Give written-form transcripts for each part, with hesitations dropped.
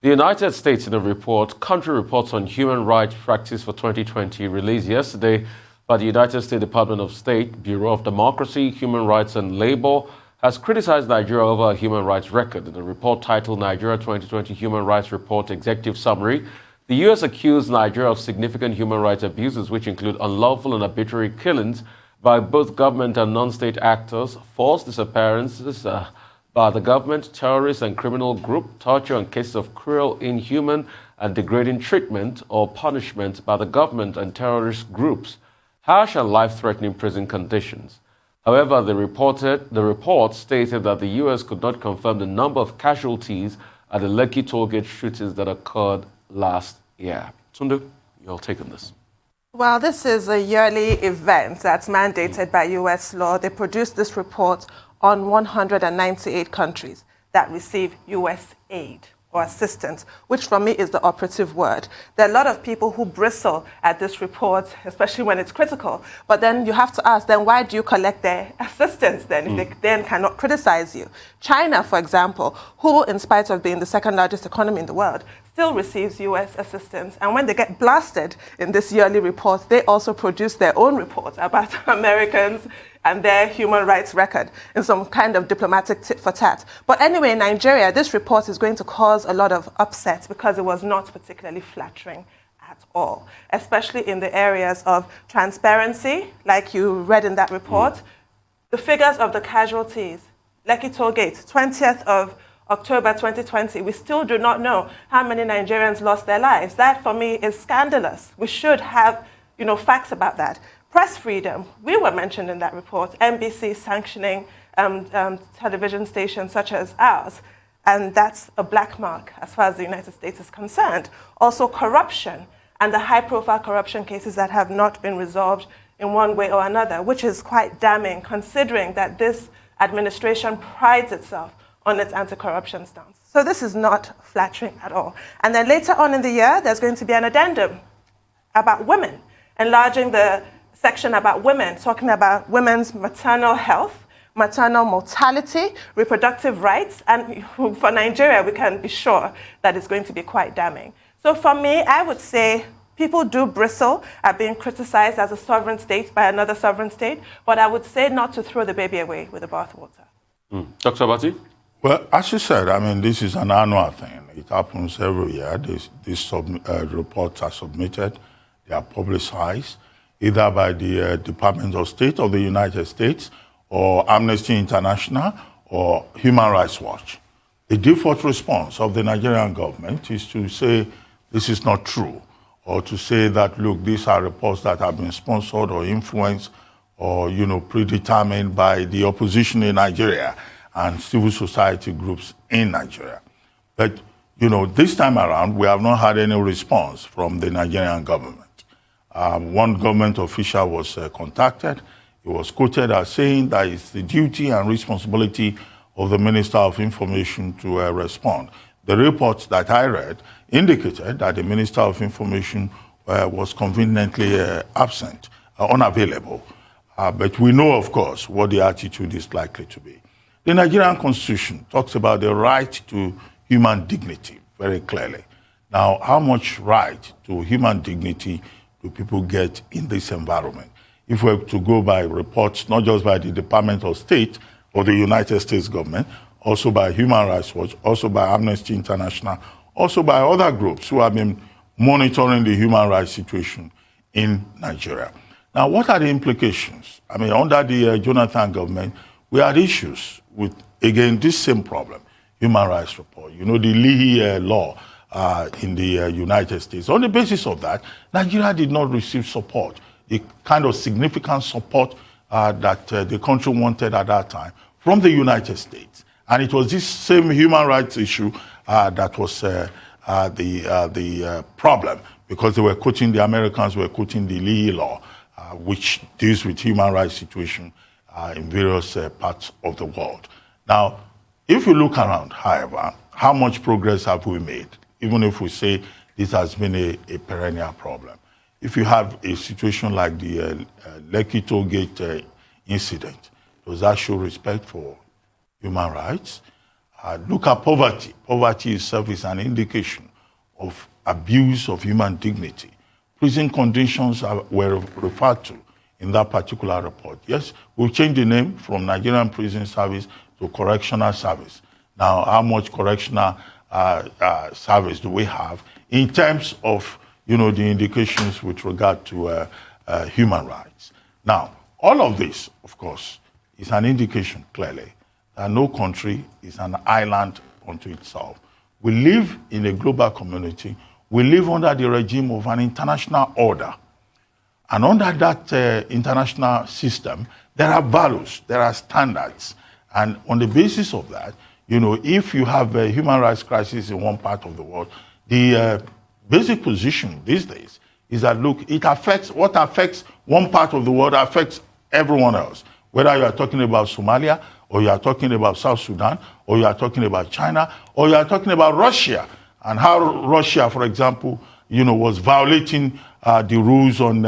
The United States, in a report, Country Reports on Human Rights Practice for 2020, released yesterday by the United States Department of State, Bureau of Democracy, Human Rights and Labor, has criticized Nigeria over a human rights record. In a report titled Nigeria 2020 Human Rights Report Executive Summary, the U.S. accused Nigeria of significant human rights abuses, which include unlawful and arbitrary killings by both government and non-state actors, forced disappearances by the government, terrorist and criminal group, torture and cases of cruel, inhuman and degrading treatment or punishment by the government and terrorist groups, harsh and life-threatening prison conditions. However, the report stated that the U.S. could not confirm the number of casualties at the Lekki tollgate shootings that occurred last year. Tunde, your take on this. Well, this is a yearly event that's mandated by U.S. law. They produced this report on 198 countries that receive U.S. aid or assistance, which for me is the operative word. There are a lot of people who bristle at this report, especially when it's critical. But then you have to ask, then why do you collect their assistance then, if they then cannot criticize you? China, for example, who, in spite of being the second largest economy in the world, still receives U.S. assistance. And when they get blasted in this yearly report, they also produce their own reports about Americans and their human rights record in some kind of diplomatic tit for tat. But anyway, in Nigeria, this report is going to cause a lot of upset because it was not particularly flattering at all, especially in the areas of transparency, like you read in that report. The figures of the casualties, Lekki tollgate, 20th of October 2020, we still do not know how many Nigerians lost their lives. That, for me, is scandalous. We should have, facts about that. Press freedom, we were mentioned in that report. NBC sanctioning television stations such as ours, and that's a black mark as far as the United States is concerned. Also corruption and the high-profile corruption cases that have not been resolved in one way or another, which is quite damning considering that this administration prides itself on its anti-corruption stance. So this is not flattering at all. And then later on in the year, there's going to be an addendum about women, enlarging the section about women, talking about women's maternal health, maternal mortality, reproductive rights, and for Nigeria, we can be sure that it's going to be quite damning. So for me, I would say people do bristle at being criticized as a sovereign state by another sovereign state, but I would say not to throw the baby away with the bathwater. Dr. Abati? Well, as you said, this is an annual thing. It happens every year. These reports are submitted. They are publicized either by the Department of State of the United States or Amnesty International or Human Rights Watch. The default response of the Nigerian government is to say this is not true, or to say that, look, these are reports that have been sponsored or influenced or, predetermined by the opposition in Nigeria and civil society groups in Nigeria. But, this time around, we have not had any response from the Nigerian government. One government official was contacted. He was quoted as saying that it's the duty and responsibility of the Minister of Information to respond. The report that I read indicated that the Minister of Information was conveniently absent, unavailable. But we know, of course, what the attitude is likely to be. The Nigerian Constitution talks about the right to human dignity very clearly. Now, how much right to human dignity do people get in this environment? If we're to go by reports, not just by the Department of State or the United States government, also by Human Rights Watch, also by Amnesty International, also by other groups who have been monitoring the human rights situation in Nigeria. Now, what are the implications? Under the Jonathan government, we had issues with, again, this same problem, human rights report. The Leahy law in the United States. On the basis of that, Nigeria did not receive support, the kind of significant support that the country wanted at that time from the United States. And it was this same human rights issue that was the problem, because they were quoting, the Americans were quoting the Leahy law, which deals with human rights situation in various parts of the world. Now, if you look around, however, how much progress have we made, even if we say this has been a perennial problem? If you have a situation like the Lekki tollgate incident, does that show respect for human rights? Look at poverty. Poverty itself is an indication of abuse of human dignity. Prison conditions were referred to in that particular report. Yes, we've changed the name from Nigerian Prison Service to Correctional Service. Now, how much correctional service do we have in terms of, the indications with regard to human rights? Now, all of this, of course, is an indication clearly that no country is an island unto itself. We live in a global community. We live under the regime of an international order. And under that international system, there are values, there are standards. And on the basis of that, if you have a human rights crisis in one part of the world, the basic position these days is that, look, what affects one part of the world affects everyone else. Whether you are talking about Somalia, or you are talking about South Sudan, or you are talking about China, or you are talking about Russia, and how Russia, for example, was violating the rules on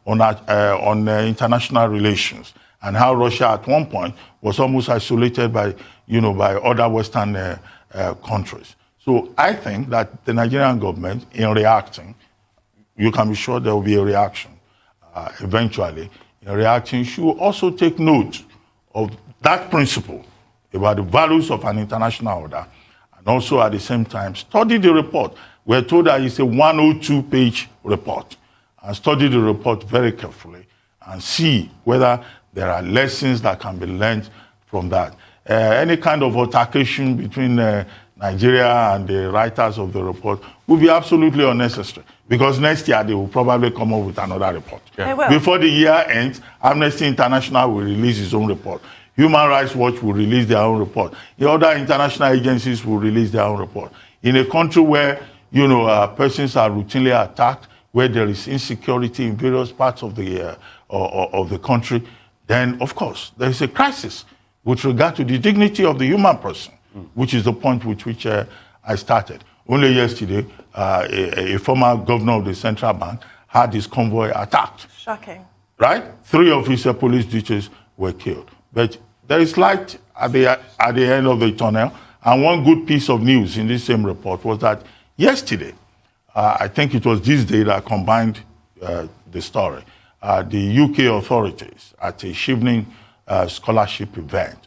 international relations, and how Russia at one point was almost isolated by other Western countries. So I think that the Nigerian government, in reacting, you can be sure there will be a reaction eventually. In reacting, should also take note of that principle about the values of an international order, and also at the same time study the report. We're told that it's a 102-page report, and study the report very carefully and see whether there are lessons that can be learned from that. Any kind of altercation between Nigeria and the writers of the report would be absolutely unnecessary, because next year they will probably come up with another report. Yeah. Before the year ends, Amnesty International will release its own report. Human Rights Watch will release their own report. The other international agencies will release their own report. In a country where persons are routinely attacked, where there is insecurity in various parts of the country, then of course there is a crisis with regard to the dignity of the human person, which is the point with which I started. Only yesterday, a former governor of the central bank had his convoy attacked. Shocking. Right? 3 of his police details were killed. But there is light at the end of the tunnel. And one good piece of news in this same report was that yesterday, I think it was this day that combined the story, the UK authorities at a Shivning scholarship event,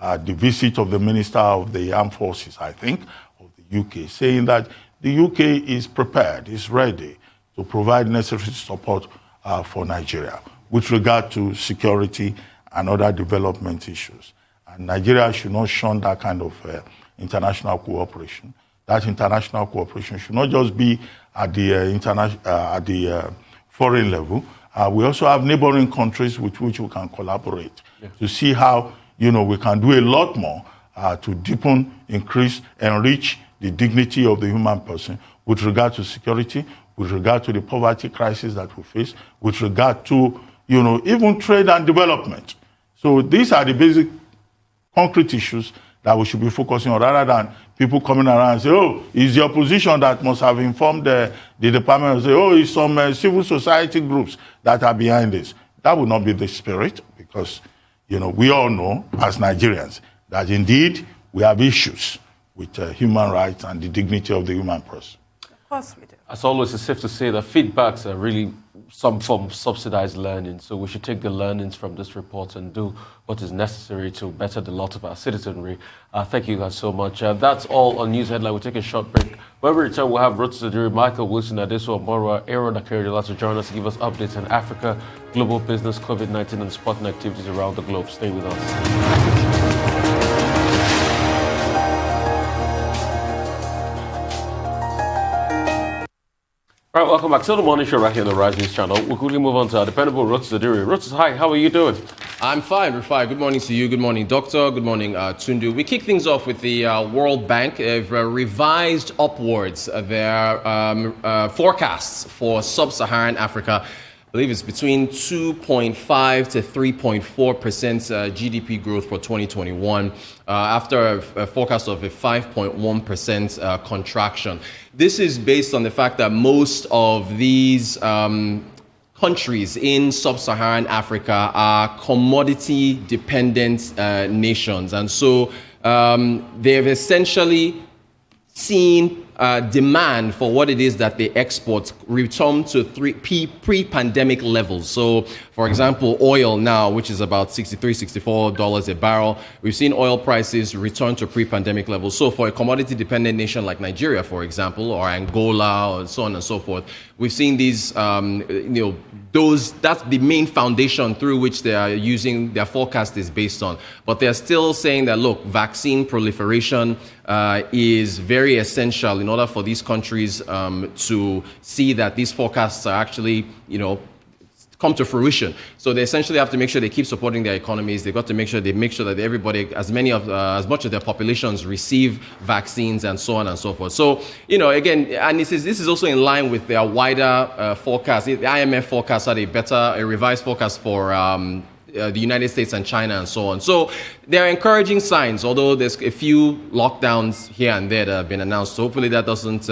the visit of the Minister of the Armed Forces, I think, of the UK, saying that the UK is prepared, is ready to provide necessary support for Nigeria with regard to security and other development issues. And Nigeria should not shun that kind of international cooperation. That international cooperation should not just be at the foreign level. We also have neighboring countries with which we can collaborate to see how we can do a lot more to deepen, increase, enrich the dignity of the human person with regard to security, with regard to the poverty crisis that we face, with regard to even trade and development. So these are the basic concrete issues that we should be focusing on, rather than people coming around and say, oh, it's the opposition that must have informed the department, and say, oh, it's some civil society groups that are behind this. That would not be the spirit, because we all know as Nigerians that indeed we have issues with human rights and the dignity of the human person. Of course we do. As always, it's safe to say that feedbacks are really some form of subsidized learning. So we should take the learnings from this report and do what is necessary to better the lot of our citizenry. Thank you guys so much. That's all on News Headline. We'll take a short break. When we return, we'll have Ruth Zadiri, Michael Wilson, Adeso Omorua, Aaron Akeriola to join us to give us updates on Africa, global business, COVID-19, and sporting activities around the globe. Stay with us. All right, welcome back to the morning show right here on the Rise News channel. We'll quickly move on to our dependable Ruth Zadiri. Ruth, hi, how are you doing? I'm fine, Rufai. Good morning to you. Good morning, Doctor. Good morning, Tundu. We kick things off with the World Bank. They've revised upwards their forecasts for sub-Saharan Africa. I believe it's between 2.5 to 3.4% GDP growth for 2021 after a forecast of a 5.1% contraction. This is based on the fact that most of these countries in sub-Saharan Africa are commodity-dependent nations. And so they've essentially seen demand for what it is that they export return to pre-pandemic levels. So, for example, oil now, which is about $63, $64 a barrel, we've seen oil prices return to pre-pandemic levels. So for a commodity-dependent nation like Nigeria, for example, or Angola, or so on and so forth, we've seen these, that's the main foundation through which they are using, their forecast is based on. But they're still saying that, look, vaccine proliferation is very essential in order for these countries to see that these forecasts are actually, come to fruition. So they essentially have to make sure they keep supporting their economies. They've got to make sure that everybody, as much of their populations receive vaccines and so on and so forth. So, again, and this is also in line with their wider forecast. The IMF forecast had a revised forecast for the United States and China and so on. So there are encouraging signs, although there's a few lockdowns here and there that have been announced. So hopefully that doesn't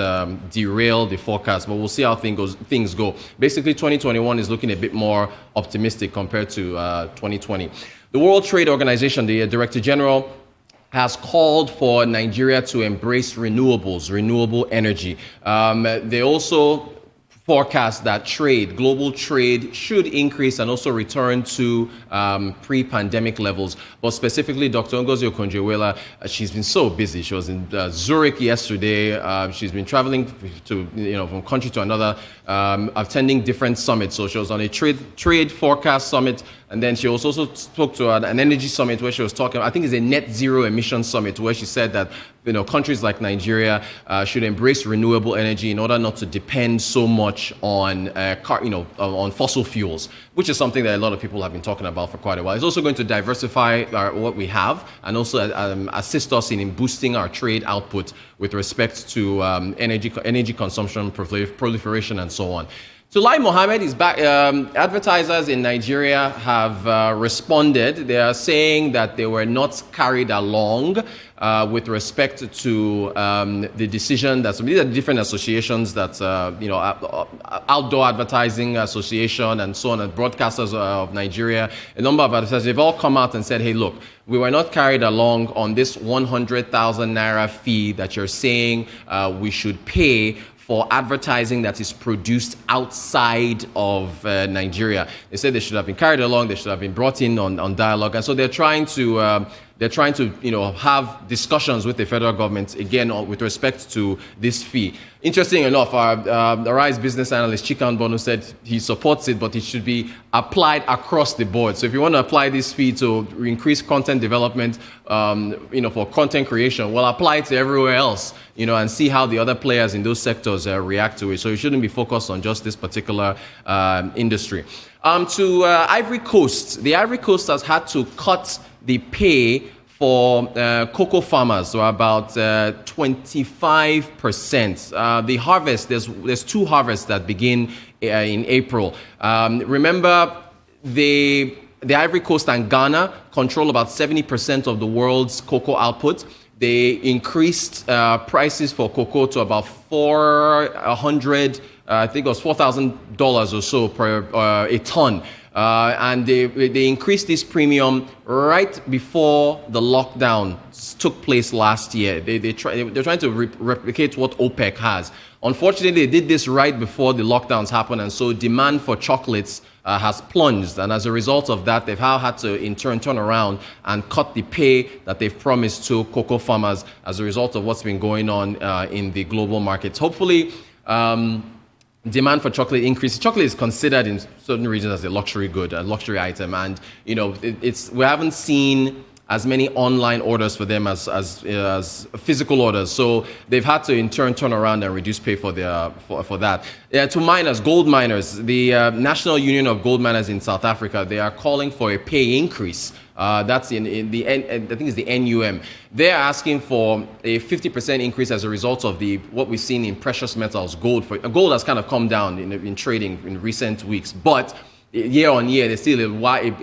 derail the forecast, but we'll see how things go. Basically, 2021 is looking a bit more optimistic compared to 2020. The World Trade Organization, the Director General, has called for Nigeria to embrace renewable energy. They also forecast that global trade should increase and also return to pre-pandemic levels. But specifically, Dr. Ngozi Okonjo-Iweala, she's been so busy. She was in Zurich yesterday. She's been traveling from country to another, attending different summits. So she was on a trade forecast summit, and then she also spoke to an energy summit where she was talking, I think it's a net zero emission summit, where she said that countries like Nigeria should embrace renewable energy in order not to depend so much on on fossil fuels, which is something that a lot of people have been talking about for quite a while. It's also going to diversify what we have and also assist us in boosting our trade output with respect to energy consumption, proliferation, and so on. So Lai Mohammed is back. Advertisers in Nigeria have responded. They are saying that they were not carried along with respect to the decision that these are different associations that Outdoor Advertising Association and so on, and Broadcasters of Nigeria, a number of advertisers, they've all come out and said, hey, look, we were not carried along on this 100,000 naira fee that you're saying we should pay for advertising that is produced outside of Nigeria. They said they should have been carried along, they should have been brought in on dialogue, and so they're trying to have discussions with the federal government again with respect to this fee. Interesting enough, our Rise business analyst Chikan Bonu said he supports it, but it should be applied across the board. So if you want to apply this fee to increase content development, for content creation, well, apply it to everywhere else, and see how the other players in those sectors react to it. So you shouldn't be focused on just this particular industry. To Ivory Coast, the Ivory Coast has had to cut the pay for cocoa farmers, so about 25%. The harvest, there's two harvests that begin in April. Remember, the Ivory Coast and Ghana control about 70% of the world's cocoa output. They increased prices for cocoa to about $400, I think it was $4,000 or so per a ton. And they increased this premium right before the lockdown took place last year. They're trying to replicate what OPEC has. Unfortunately, they did this right before the lockdowns happened, and so demand for chocolates has plunged. And as a result of that, they've now had to, in turn around and cut the pay that they've promised to cocoa farmers as a result of what's been going on in the global markets. Hopefully, demand for chocolate increases. Chocolate is considered in certain regions as a luxury good, a luxury item, and we haven't seen as many online orders for them as physical orders. So they've had to in turn around and reduce pay for that. To miners, gold miners, the National Union of Gold Miners in South Africa, they are calling for a pay increase. That's in the I think it's the NUM. They're asking for a 50% increase as a result of what we've seen in precious metals. Gold has kind of come down in trading in recent weeks, but year on year, there's still a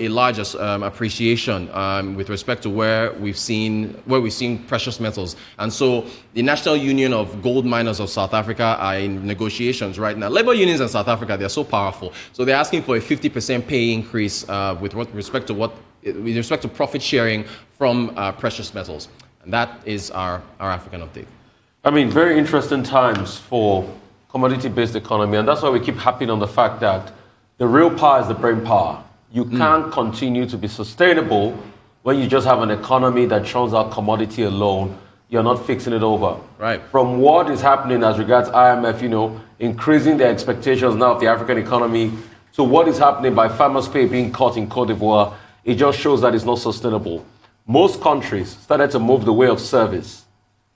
large appreciation with respect to where we've seen precious metals. And so the National Union of Gold Miners of South Africa are in negotiations right now. Labor unions in South Africa, they're so powerful. So they're asking for a 50% pay increase with respect to profit sharing from precious metals. And that is our African update. I mean, very interesting times for commodity-based economy, and that's why we keep harping on the fact that the real power is the brain power. You can't continue to be sustainable when you just have an economy that churns out commodity alone. You're not fixing it over. Right. From what is happening as regards IMF, increasing their expectations now of the African economy, to what is happening by farmers' pay being cut in Cote d'Ivoire, it just shows that it's not sustainable. Most countries started to move the way of service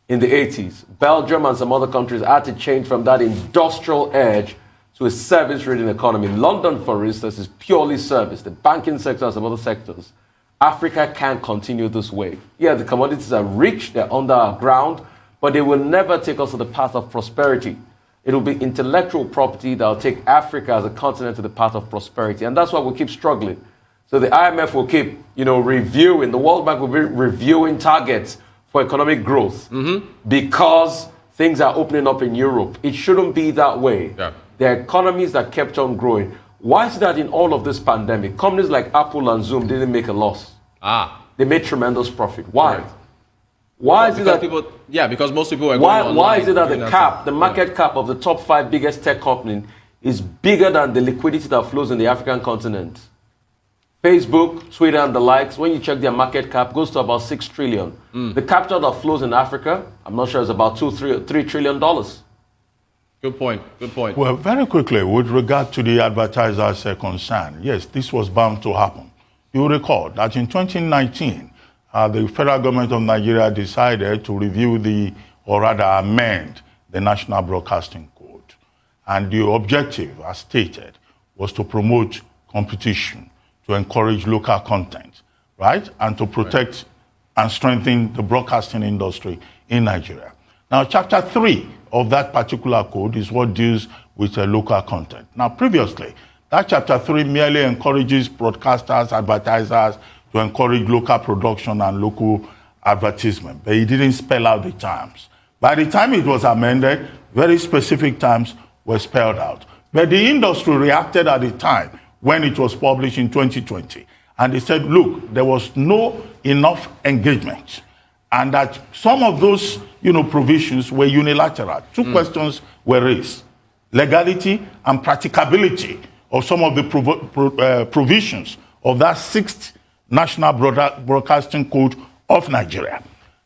in the 80s. Belgium and some other countries had to change from that industrial edge to a service-ridden economy. London, for instance, is purely service. The banking sector and some other sectors. Africa can't continue this way. Yeah, the commodities are rich, they're under our ground, but they will never take us to the path of prosperity. It will be intellectual property that will take Africa as a continent to the path of prosperity. And that's why we keep struggling. So the IMF will keep, reviewing, the World Bank will be reviewing targets for economic growth because things are opening up in Europe. It shouldn't be that way. Yeah. There are economies that kept on growing. Why is that in all of this pandemic, companies like Apple and Zoom didn't make a loss? They made tremendous profit. Why? Right. Why is it that because most people are going online. Why is it that the market cap of the top 5 biggest tech companies is bigger than the liquidity that flows in the African continent? Facebook, Twitter, and the likes, when you check their market cap, goes to about 6 trillion. The capital that flows in Africa, I'm not sure, is about $3 trillion. Good point. Well, very quickly, with regard to the advertisers' concern, yes, this was bound to happen. You will recall that in 2019, the federal government of Nigeria decided to review or rather amend the National Broadcasting Code. And the objective, as stated, was to promote competition, to encourage local content, right? And to protect and strengthen the broadcasting industry in Nigeria. Now, Chapter 3 of that particular code is what deals with local content. Now, previously, that Chapter 3 merely encourages broadcasters, advertisers to encourage local production and local advertisement, but it didn't spell out the terms. By the time it was amended, very specific terms were spelled out. But the industry reacted at the time when it was published in 2020, and they said, look, there was no enough engagement, and that some of those provisions were unilateral. Two questions were raised: legality and practicability of some of the provisions of that 6th National Broadcasting Code of Nigeria.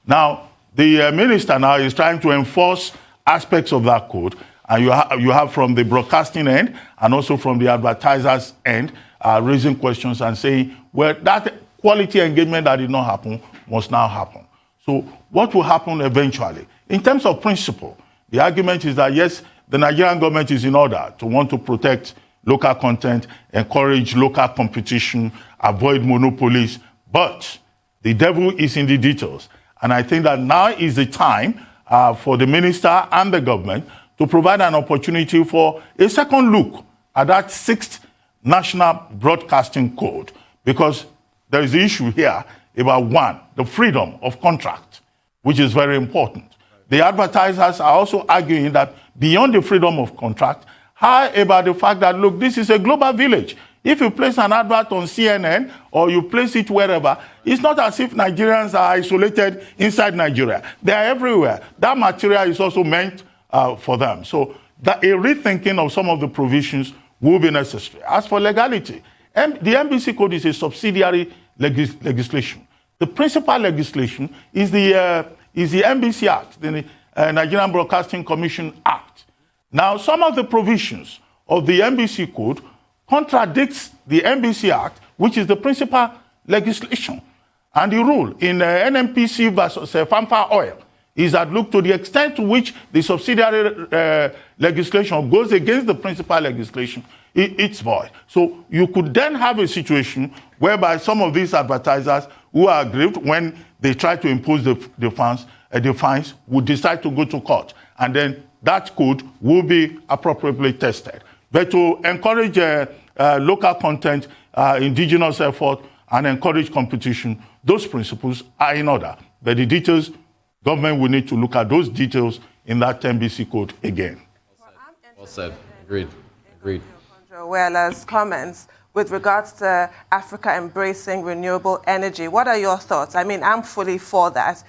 Now, the minister now is trying to enforce aspects of that code, and you have from the broadcasting end and also from the advertisers' end raising questions and saying, well, that quality engagement that did not happen must now happen. So what will happen eventually? In terms of principle, the argument is that, yes, the Nigerian government is in order to want to protect local content, encourage local competition, avoid monopolies, but the devil is in the details. And I think that now is the time for the minister and the government to provide an opportunity for a second look at that 6th National Broadcasting Code, because there is the issue here about, one, the freedom of contract, which is very important. The advertisers are also arguing that beyond the freedom of contract, how about the fact that, look, this is a global village. If you place an advert on CNN or you place it wherever, it's not as if Nigerians are isolated inside Nigeria. They are everywhere. That material is also meant for them. So a rethinking of some of the provisions will be necessary. As for legality, the NBC Code is a subsidiary legislation. The principal legislation is the NBC Act, the Nigerian Broadcasting Commission Act. Now, some of the provisions of the NBC Code contradicts the NBC Act, which is the principal legislation. And the rule in NNPC versus Fanfa Oil is that, look, to the extent to which the subsidiary legislation goes against the principal legislation, it's void. So you could then have a situation whereby some of these advertisers who are aggrieved when they try to impose the fines would decide to go to court. And then that code will be appropriately tested. But to encourage local content, indigenous effort, and encourage competition, those principles are in order. But the details, government will need to look at those details in that NBC Code again. Well said. Agreed. Whereas comments with regards to Africa embracing renewable energy, what are your thoughts? I mean, I'm fully for that.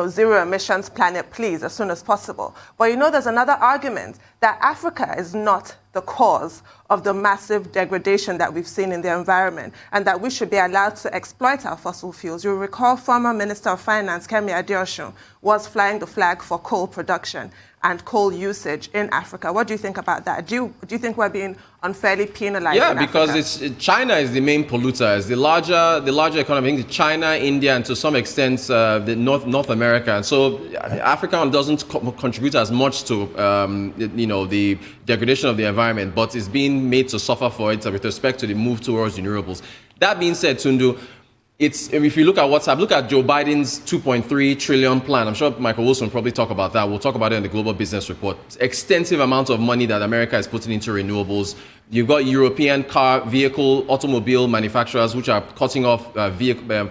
zero emissions planet, please, as soon as possible. But there's another argument that Africa is not the cause of the massive degradation that we've seen in the environment, and that we should be allowed to exploit our fossil fuels. You'll recall former Minister of Finance, Kemi Adeosun, was flying the flag for coal production and coal usage in Africa. What do you think about that? Do you think we're being unfairly penalized? Yeah, in because Africa? China is the main polluter. It's the larger economy. I think China, India, and to some extent the North America. And so Africa doesn't contribute as much to the degradation of the environment, but is being made to suffer for it with respect to the move towards renewables. That being said, Tundu, if you look at WhatsApp, look at Joe Biden's 2.3 trillion plan. I'm sure Michael Wilson will probably talk about that. We'll talk about it in the Global Business Report. Extensive amount of money that America is putting into renewables. You've got European automobile manufacturers which are cutting off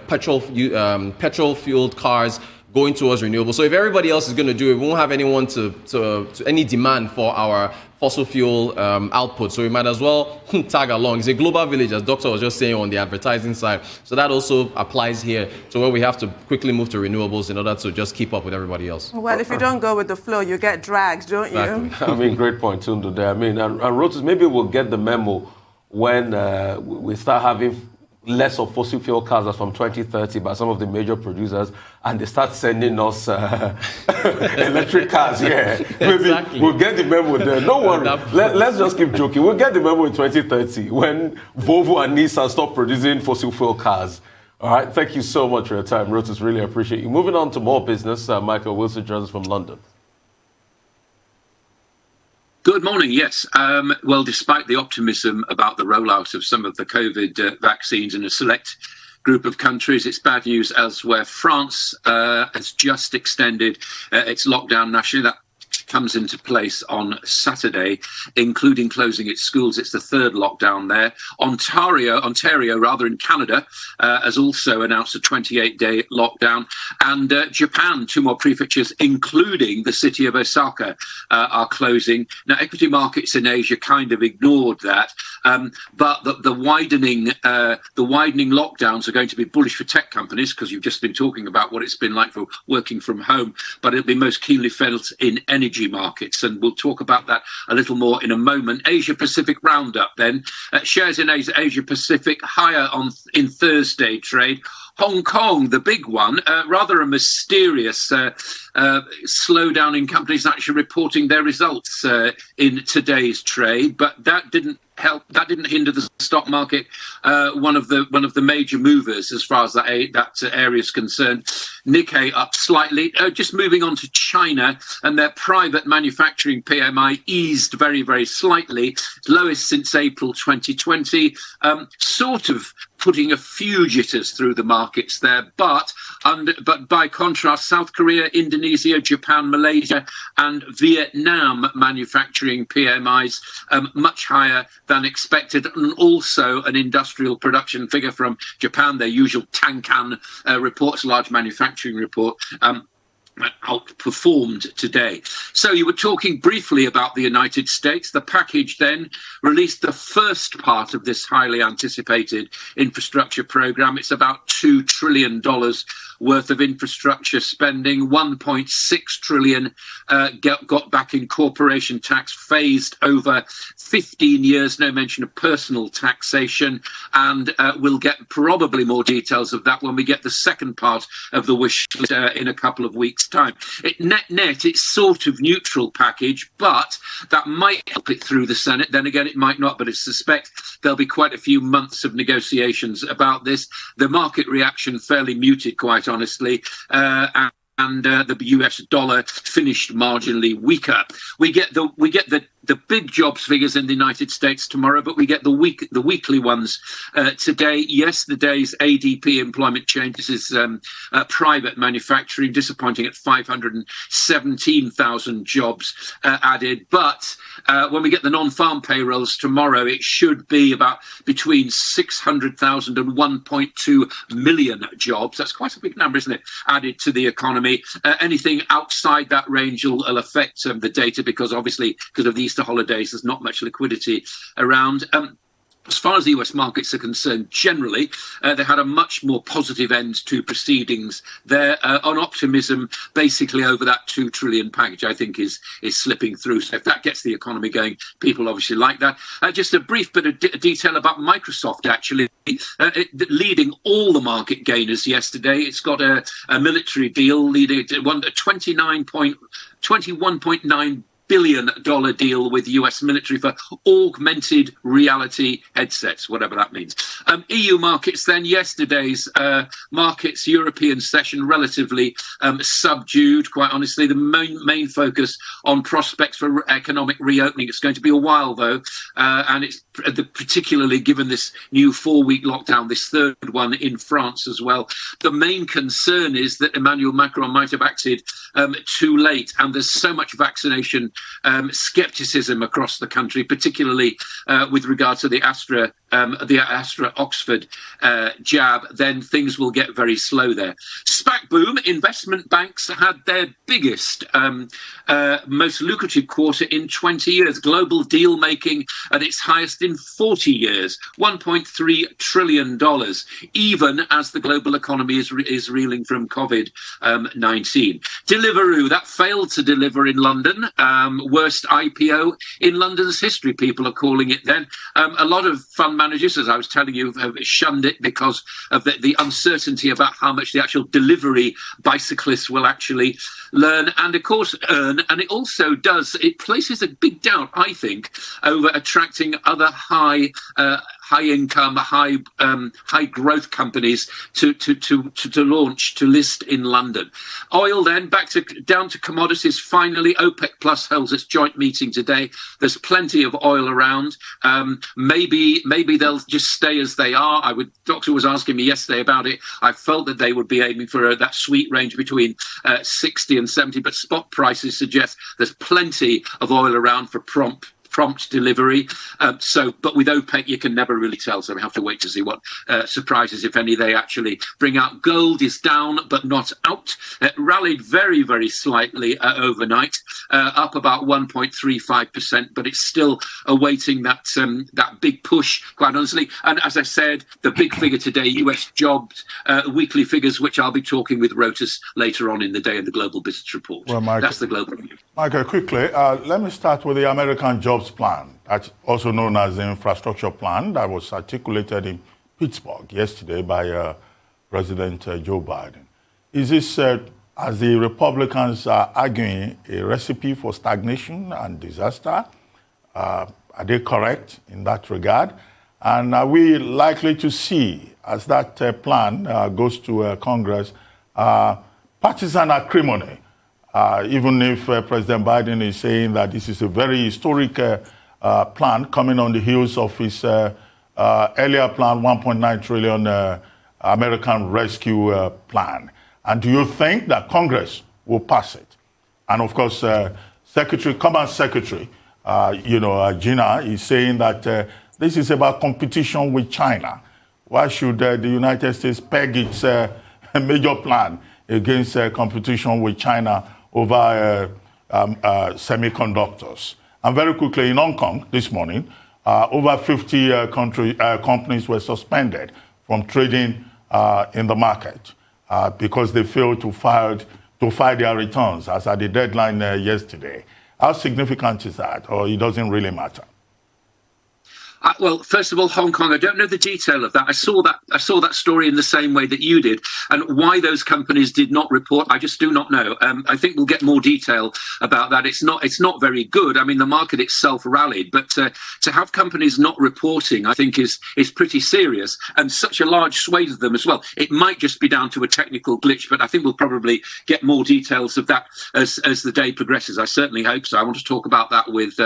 petrol-fueled cars, going towards renewables. So if everybody else is going to do it, we won't have anyone to any demand for our fossil fuel output. So we might as well tag along. It's a global village, as Doctor was just saying on the advertising side. So that also applies here to where we have to quickly move to renewables in order to just keep up with everybody else. Well, if you don't go with the flow, you get dragged, don't you? Great point, Tundu, there. And Rotus, maybe we'll get the memo when we start having less of fossil fuel cars as from 2030 by some of the major producers, and they start sending us electric cars. Yeah, maybe Exactly. We'll get the memo there. Don't worry. Let's just keep joking. We'll get the memo in 2030 when Volvo and Nissan stop producing fossil fuel cars. All right. Thank you so much for your time, Rotus. Really appreciate you. Moving on to more business. Michael Wilson joins us from London. Good morning. Yes. Well, despite the optimism about the rollout of some of the COVID vaccines in a select group of countries, it's bad news elsewhere. France has just extended its lockdown nationally. That comes into place on Saturday, including closing its schools. It's the third lockdown there. Ontario, in Canada, has also announced a 28-day lockdown. And Japan, 2 more prefectures, including the city of Osaka, are closing. Now, equity markets in Asia kind of ignored that, but the widening lockdowns are going to be bullish for tech companies, because you've just been talking about what it's been like for working from home, but it'll be most keenly felt in energy markets, and we'll talk about that a little more in a moment. Asia Pacific roundup then. Shares in Asia Pacific higher in Thursday trade. Hong Kong, the big one, rather a mysterious slowdown in companies actually reporting their results in today's trade, but that didn't help. That didn't hinder the stock market. One of the major movers as far as that area is concerned. Nikkei up slightly. Just moving on to China, and their private manufacturing PMI eased very, very slightly, lowest since April 2020. Sort of putting a few jitters through the markets there, but by contrast, South Korea, Indonesia, Japan, Malaysia, and Vietnam manufacturing PMIs much higher than expected, and also an industrial production figure from Japan, their usual Tankan reports, large manufacturing report. Outperformed today. So you were talking briefly about the United States. The package then released the first part of this highly anticipated infrastructure program. It's about $2 trillion worth of infrastructure spending. 1.6 trillion got back in corporation tax, phased over 15 years. No mention of personal taxation, and we'll get probably more details of that when we get the second part of the wish list in a couple of weeks' time. Net, it's sort of neutral package, but that might help it through the Senate. Then again, it might not, but I suspect there'll be quite a few months of negotiations about this. The market reaction fairly muted, quite honestly, and the US dollar finished marginally weaker. We get the big jobs figures in the United States tomorrow, but we get the weekly ones today. Yesterday's ADP employment changes is private manufacturing, disappointing at 517,000 jobs added. But when we get the non-farm payrolls tomorrow, it should be about between 600,000 and 1.2 million jobs. That's quite a big number, isn't it? Added to the economy. Anything outside that range will affect the data, because obviously, because of the Easter holidays, there's not much liquidity around. As far as the US markets are concerned, generally, they had a much more positive end to proceedings there on optimism, basically over that $2 trillion package, I think is slipping through. So if that gets the economy going, people obviously like that. Just a brief bit of detail about Microsoft, actually, leading all the market gainers yesterday. It's got a military deal leading to $21.9 billion deal with US military for augmented reality headsets, whatever that means. EU markets then, yesterday's markets, European session, relatively subdued, quite honestly. The main focus on prospects for economic reopening. It's going to be a while, though, and it's particularly given this new 4-week lockdown, this third one in France as well. The main concern is that Emmanuel Macron might have acted too late, and there's so much vaccination skepticism across the country, particularly with regard to the Astra Oxford jab, then things will get very slow there. SPAC boom, investment banks had their biggest, most lucrative quarter in 20 years. Global deal making at its highest in 40 years, $1.3 trillion, even as the global economy is reeling from COVID-19. Deliveroo, that failed to deliver in London. Worst IPO in London's history, people are calling it then. A lot of fund managers, as I was telling you, have shunned it because of the uncertainty about how much the actual delivery bicyclists will actually learn and, of course, earn. And it also it places a big doubt, I think, over attracting other high income, high growth companies to launch, to list in London. Oil then down to commodities. Finally, OPEC Plus holds its joint meeting today. There's plenty of oil around. Maybe they'll just stay as they are. Doctor was asking me yesterday about it. I felt that they would be aiming for that sweet range between 60 and 70, but spot prices suggest there's plenty of oil around for prompt delivery. But with OPEC, you can never really tell. So we have to wait to see what surprises, if any, they actually bring out. Gold is down, but not out. It rallied very, very slightly overnight, up about 1.35%, but it's still awaiting that big push, quite honestly. And as I said, the big figure today, US jobs, weekly figures, which I'll be talking with Reuters later on in the day in the Global Business Report. Well, Michael, that's the global view. Michael, quickly, let me start with the American jobs plan, that's also known as the infrastructure plan, that was articulated in Pittsburgh yesterday by President Joe Biden. Is this, as the Republicans are arguing, a recipe for stagnation and disaster? Are they correct in that regard? And are we likely to see, as that plan goes to Congress, partisan acrimony? Even if President Biden is saying that this is a very historic plan coming on the heels of his earlier plan, $1.9 trillion American Rescue Plan. And do you think that Congress will pass it? And of course, Commerce Secretary, Gina, is saying that this is about competition with China. Why should the United States peg its major plan against competition with China over semiconductors? And very quickly, in Hong Kong this morning, over 50 companies were suspended from trading in the market because they failed to file their returns as at the deadline yesterday. How significant is that, or it doesn't really matter? Well, first of all, Hong Kong, I don't know the detail of that. I saw that story in the same way that you did. And why those companies did not report, I just do not know. I think we'll get more detail about that. It's not very good. I mean, the market itself rallied, but to have companies not reporting, I think is pretty serious, and such a large swathe of them as well. It might just be down to a technical glitch, but I think we'll probably get more details of that as the day progresses. I certainly hope so. I want to talk about that with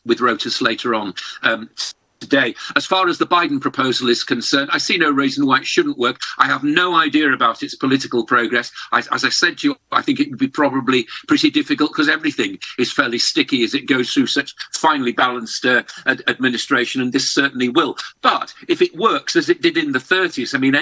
Reuters later on. Today. As far as the Biden proposal is concerned, I see no reason why it shouldn't work. I have no idea about its political progress. As I said to you, I think it would be probably pretty difficult because everything is fairly sticky as it goes through such finely balanced administration, and this certainly will. But if it works as it did in the 30s, I mean,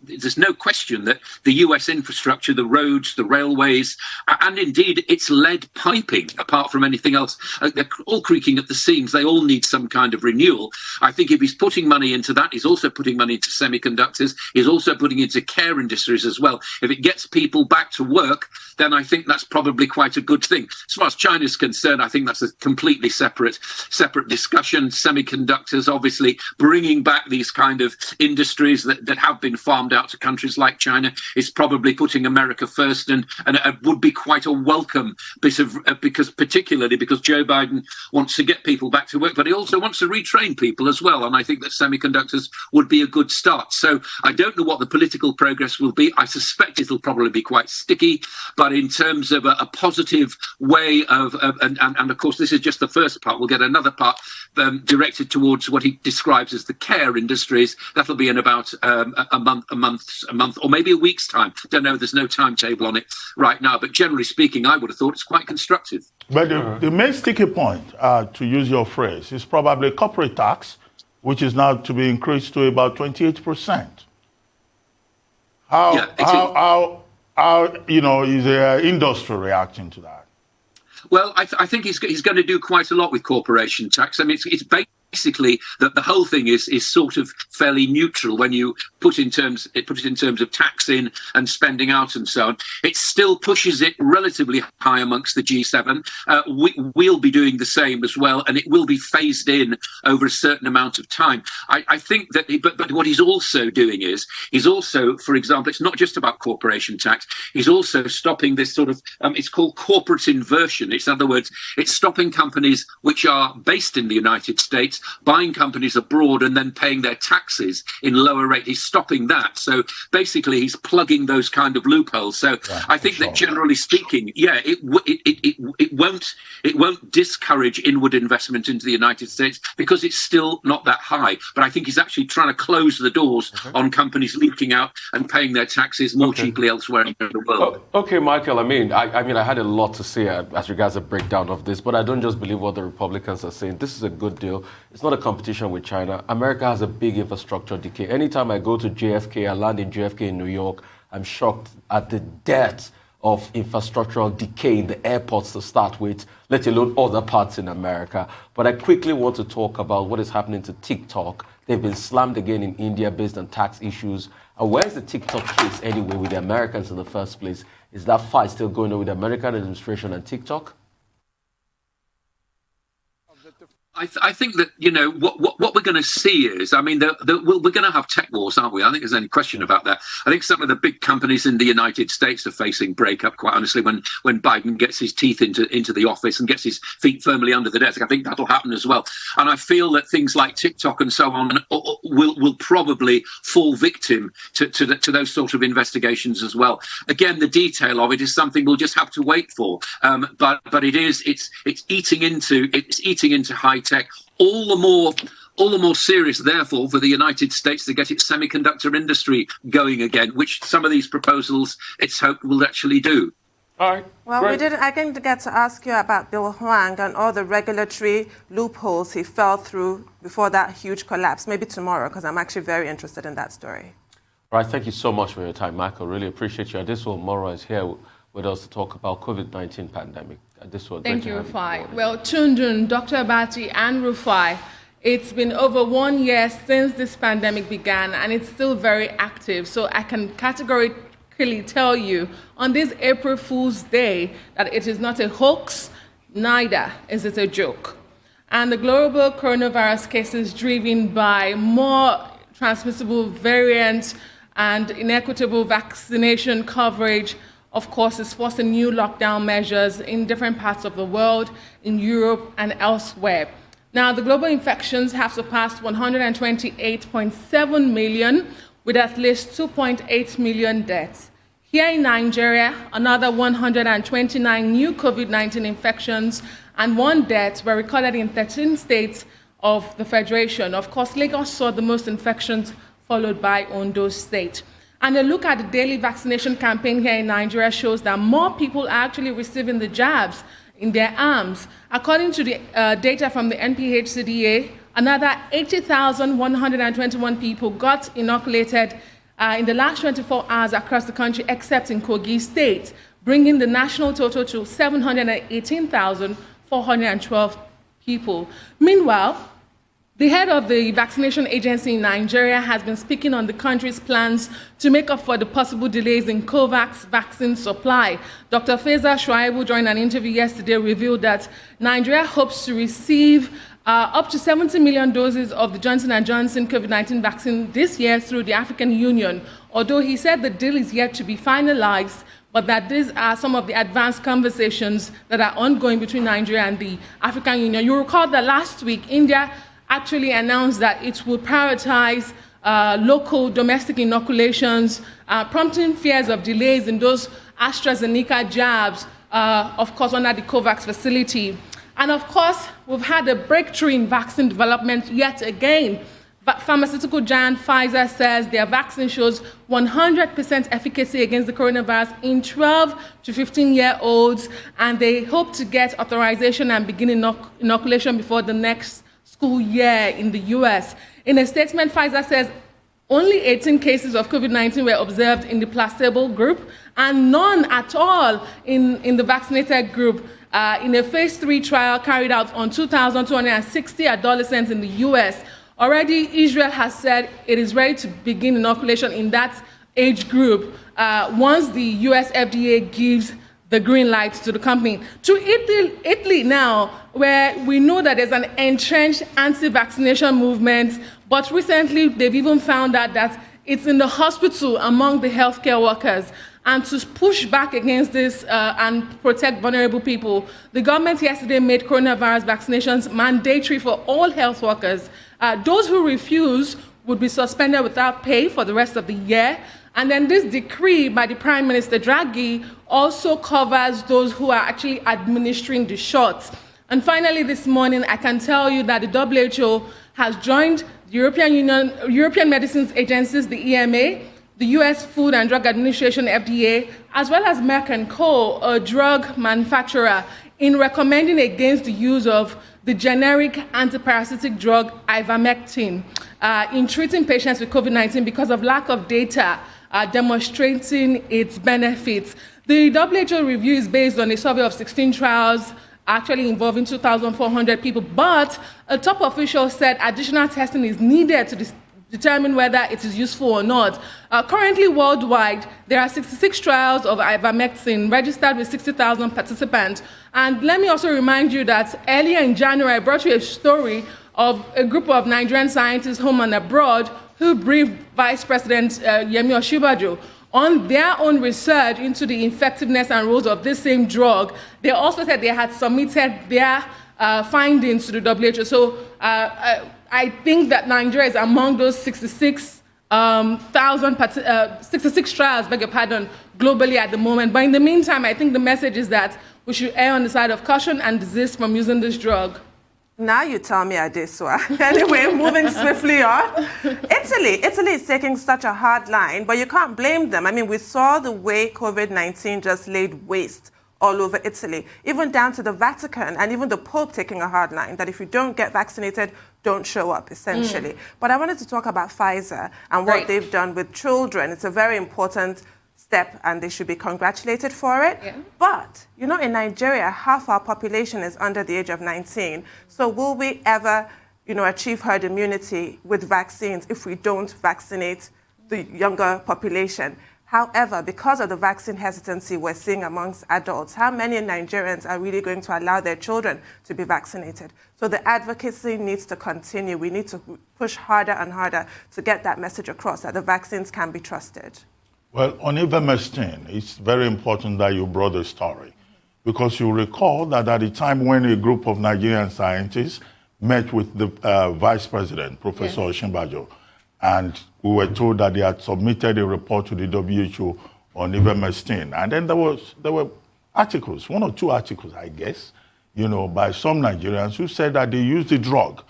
there's no question that the US infrastructure, the roads, the railways, and indeed its lead piping, apart from anything else, they're all creaking at the seams. They all need some kind of renewal. I think if he's putting money into that, he's also putting money into semiconductors. He's also putting into care industries as well. If it gets people back to work, then I think that's probably quite a good thing. As far as China's concerned, I think that's a completely separate discussion. Semiconductors, obviously, bringing back these kind of industries that have been farmed out to countries like China is probably putting America first, and it would be quite a welcome bit of particularly because Joe Biden wants to get people back to work, but he also wants to retrain people as well. And I think that semiconductors would be a good start. So I don't know what the political progress will be. I suspect it'll probably be quite sticky, but in terms of a positive way of and of course this is just the first part. We'll get another part directed towards what he describes as the care industries. That'll be in about a month, or maybe a week's time. Don't know. There's no timetable on it right now. But generally speaking, I would have thought it's quite constructive. But the main sticky point, to use your phrase, is probably corporate tax, which is now to be increased to about 28%. How is the industry reacting to that? Well, I think he's going to do quite a lot with corporation tax. I mean, it's basically that the whole thing is sort of fairly neutral when you put it in terms of tax in and spending out and so on. It still pushes it relatively high amongst the G7. We'll be doing the same as well, and it will be phased in over a certain amount of time. I think that, but what he's also doing is he's also, for example, it's not just about corporation tax. He's also stopping this sort of it's called corporate inversion. It's, in other words, it's stopping companies which are based in the United States buying companies abroad and then paying their taxes in lower rate. He's stopping that. So basically, he's plugging those kind of loopholes. So I think that generally speaking, it won't discourage inward investment into the United States because it's still not that high. But I think he's actually trying to close the doors on companies leaking out and paying their taxes more cheaply elsewhere in the world. Okay, Michael. I mean, I had a lot to say as regards a breakdown of this, but I don't just believe what the Republicans are saying. This is a good deal. It's not a competition with China. America has a big infrastructure decay. Anytime I go to JFK, I land in JFK in New York, I'm shocked at the depth of infrastructural decay in the airports to start with, let alone other parts in America. But I quickly want to talk about what is happening to TikTok. They've been slammed again in India based on tax issues. And where's the TikTok case anyway with the Americans in the first place? Is that fight still going on with the American administration and TikTok? I think that, what we're going to see is, I mean, we're going to have tech wars, aren't we? I think there's any question about that. I think some of the big companies in the United States are facing breakup, quite honestly, when Biden gets his teeth into the office and gets his feet firmly under the desk. I think that'll happen as well. And I feel that things like TikTok and so on will probably fall victim to those sort of investigations as well. Again, the detail of it is something we'll just have to wait for. But it's eating into high tech, all the more serious, therefore, for the United States to get its semiconductor industry going again, which some of these proposals, it's hoped, will actually do. All right. Well, I didn't get to ask you about Bill Hwang and all the regulatory loopholes he fell through before that huge collapse. Maybe tomorrow, because I'm actually very interested in that story. All right. Thank you so much for your time, Michael. Really appreciate you. Adesua Mora is here with us to talk about COVID-19 pandemic. Thank you, Rufai. Well, Tundun, Dr. Abati, and Rufai, it's been over 1 year since this pandemic began, and it's still very active. So I can categorically tell you on this April Fool's Day that it is not a hoax, neither is it a joke. And the global coronavirus cases driven by more transmissible variants and inequitable vaccination coverage, of course, is forcing new lockdown measures in different parts of the world, in Europe and elsewhere. Now, the global infections have surpassed 128.7 million, with at least 2.8 million deaths. Here in Nigeria, another 129 new COVID-19 infections and 1 death were recorded in 13 states of the Federation. Of course, Lagos saw the most infections, followed by Ondo State. And a look at the daily vaccination campaign here in Nigeria shows that more people are actually receiving the jabs in their arms. According to the data from the NPHCDA, another 80,121 people got inoculated in the last 24 hours across the country, except in Kogi State, bringing the national total to 718,412 people. Meanwhile, The head of the vaccination agency in Nigeria has been speaking on the country's plans to make up for the possible delays in COVAX vaccine supply. Dr. Faiza Shuaibu, during an interview yesterday, revealed that Nigeria hopes to receive up to 70 million doses of the Johnson & Johnson COVID-19 vaccine this year through the African Union, although he said the deal is yet to be finalized, but that these are some of the advanced conversations that are ongoing between Nigeria and the African Union. You recall that last week, India actually announced that it would prioritize local domestic inoculations, prompting fears of delays in those AstraZeneca jabs, of course, under the COVAX facility. And of course, we've had a breakthrough in vaccine development yet again. Pharmaceutical giant Pfizer says their vaccine shows 100% efficacy against the coronavirus in 12 to 15-year-olds, and they hope to get authorization and begin inoculation before the next school year in the US. In a statement, Pfizer says only 18 cases of COVID-19 were observed in the placebo group and none at all in the vaccinated group in a phase 3 trial carried out on 2,260 adolescents in the US. Already, Israel has said it is ready to begin inoculation in that age group once the US FDA gives the green light to the company. To Italy now, where we know that there's an entrenched anti-vaccination movement, but recently they've even found out that it's in the hospital among the healthcare workers. And to push back against this and protect vulnerable people, the government yesterday made coronavirus vaccinations mandatory for all health workers. Those who refuse would be suspended without pay for the rest of the year. And then this decree by the Prime Minister Draghi also covers those who are actually administering the shots. And finally, this morning, I can tell you that the WHO has joined the European Medicines Agencies, the EMA, the US Food and Drug Administration, FDA, as well as Merck & Co., a drug manufacturer, in recommending against the use of the generic antiparasitic drug ivermectin in treating patients with COVID-19 because of lack of data demonstrating its benefits. The WHO review is based on a survey of 16 trials, actually involving 2,400 people, but a top official said additional testing is needed to determine whether it is useful or not. Currently worldwide, there are 66 trials of ivermectin registered with 60,000 participants. And let me also remind you that earlier in January, I brought you a story of a group of Nigerian scientists home and abroad who briefed Vice President Yemi Osinbajo on their own research into the effectiveness and roles of this same drug. They also said they had submitted their findings to the WHO. So I think that Nigeria is among those 66 trials, beg your pardon, globally at the moment. But in the meantime, I think the message is that we should err on the side of caution and desist from using this drug. Now you tell me, Adesua. Anyway, moving swiftly on. Italy is taking such a hard line, but you can't blame them. I mean, we saw the way COVID-19 just laid waste all over Italy, even down to the Vatican and even the Pope taking a hard line that if you don't get vaccinated, don't show up, essentially. But I wanted to talk about Pfizer and what they've done with children. It's a very important step and they should be congratulated for it. Yeah. But, you know, in Nigeria, half our population is under the age of 19. So will we ever, achieve herd immunity with vaccines if we don't vaccinate the younger population? However, because of the vaccine hesitancy we're seeing amongst adults, how many Nigerians are really going to allow their children to be vaccinated? So the advocacy needs to continue. We need to push harder and harder to get that message across that the vaccines can be trusted. Well, on ivermectin, it's very important that you brought the story because you recall that at the time when a group of Nigerian scientists met with the Vice President, Professor Osinbajo, and we were told that they had submitted a report to the WHO on ivermectin. And then there were articles, 1 or 2 articles, I guess, by some Nigerians who said that they used the drug,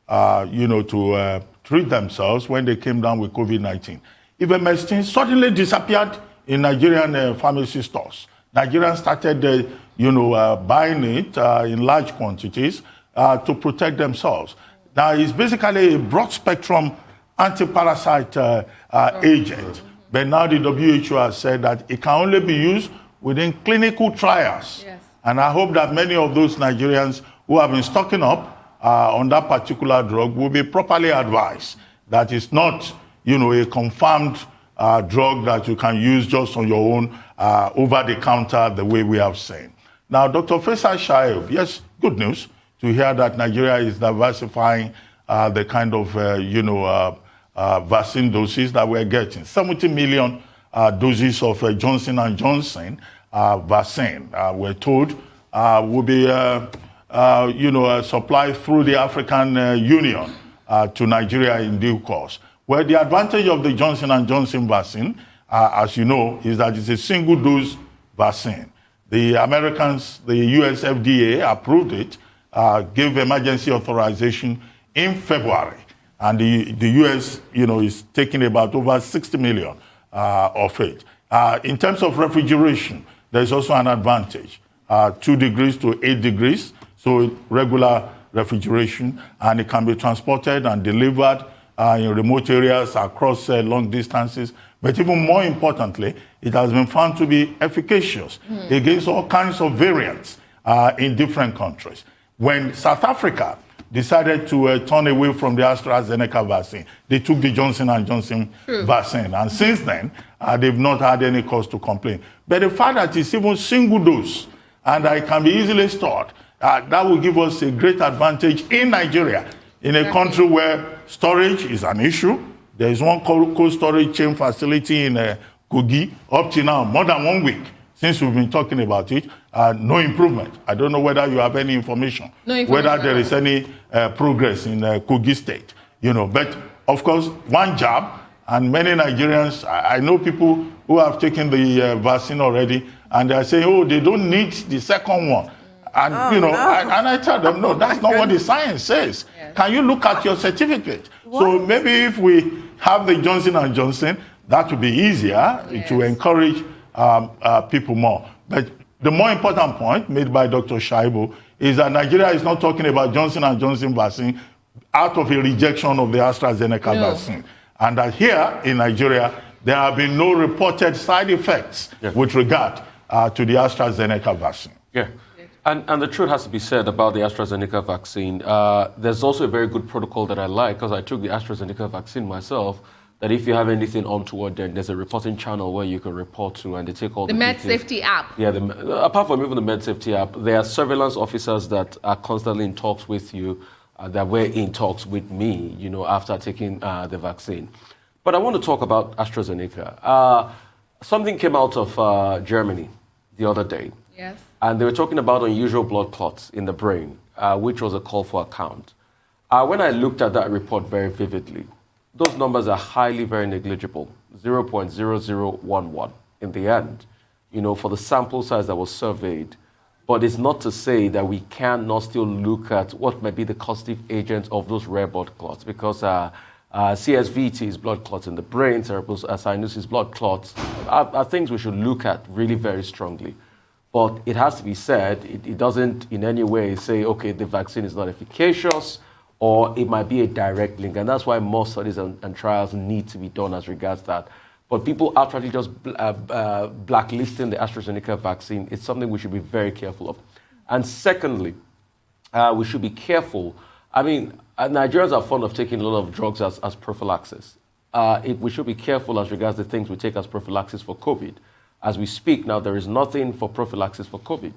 to treat themselves when they came down with COVID-19. Ivermectin suddenly disappeared in Nigerian pharmacy stores. Nigerians started, buying it in large quantities to protect themselves. Now, it's basically a broad-spectrum anti-parasite agent. But now the WHO has said that it can only be used within clinical trials. Yes. And I hope that many of those Nigerians who have been stocking up on that particular drug will be properly advised. That is not, a confirmed drug that you can use just on your own over the counter the way we have seen. Now, Dr. Faisal Shaibu, yes, good news to hear that Nigeria is diversifying the kind of, vaccine doses that we're getting. 70 million doses of Johnson & Johnson vaccine, we're told, will be, supplied through the African Union to Nigeria in due course. Well, the advantage of the Johnson & Johnson vaccine, as you know, is that it's a single-dose vaccine. The Americans, the US FDA approved it, gave emergency authorization in February. And the US, is taking about over 60 million of it. In terms of refrigeration, there's also an advantage. 2 degrees to 8 degrees, so regular refrigeration, and it can be transported and delivered in remote areas across long distances. But even more importantly, it has been found to be efficacious against all kinds of variants in different countries. When South Africa decided to turn away from the AstraZeneca vaccine, they took the Johnson & Johnson vaccine. And since then, they've not had any cause to complain. But the fact that it's even single dose and it can be easily stored, that will give us a great advantage in Nigeria, in a country where storage is an issue. There is one cold storage chain facility in Kogi up to now, more than 1 week since we've been talking about it. No improvement. I don't know whether you have any information, whether there is any progress in Kogi State. But of course, one jab, and many Nigerians, I know people who have taken the vaccine already, and they are saying, oh, they don't need the second one. And, and I tell them, no, that's not what the science says. Yes. Can you look at your certificate? What? So maybe if we have the Johnson & Johnson, that would be easier to encourage people more. But the more important point made by Dr. Shaibu is that Nigeria is not talking about Johnson & Johnson vaccine out of a rejection of the AstraZeneca vaccine. And that here in Nigeria, there have been no reported side effects with regard to the AstraZeneca vaccine. Yeah. And the truth has to be said about the AstraZeneca vaccine. There's also a very good protocol that I like, because I took the AstraZeneca vaccine myself, that if you have anything untoward, then there's a reporting channel where you can report to, and they take all the Med Safety app. Yeah, apart from even the Med Safety app, there are surveillance officers that are constantly in talks with you, that were in talks with me, after taking the vaccine. But I want to talk about AstraZeneca. Something came out of Germany the other day. Yes. And they were talking about unusual blood clots in the brain, which was a call for account. When I looked at that report very vividly, those numbers are highly, very negligible, 0.0011 in the end, for the sample size that was surveyed. But it's not to say that we cannot still look at what might be the causative agent of those rare blood clots, because CSVT is blood clots in the brain, cerebral cyanosis blood clots, are things we should look at really very strongly. But it has to be said, it doesn't in any way say, okay, the vaccine is not efficacious, or it might be a direct link. And that's why more studies and trials need to be done as regards that. But people actually just blacklisting the AstraZeneca vaccine, it's something we should be very careful of. And secondly, we should be careful. I mean, Nigerians are fond of taking a lot of drugs as prophylaxis. We should be careful as regards the things we take as prophylaxis for COVID. As we speak now, there is nothing for prophylaxis for COVID.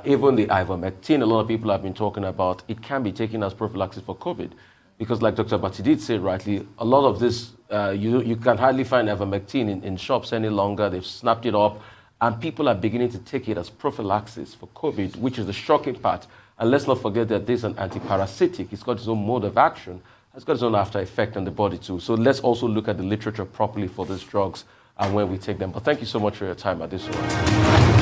Even the ivermectin, a lot of people have been talking about, it can be taken as prophylaxis for COVID. Because like Dr. Batidit said rightly, a lot of this, you can hardly find ivermectin in shops any longer. They've snapped it up. And people are beginning to take it as prophylaxis for COVID, which is the shocking part. And let's not forget that this is an antiparasitic. It's got its own mode of action. It's got its own after effect on the body too. So let's also look at the literature properly for these drugs and when we take them. But thank you so much for your time at this point.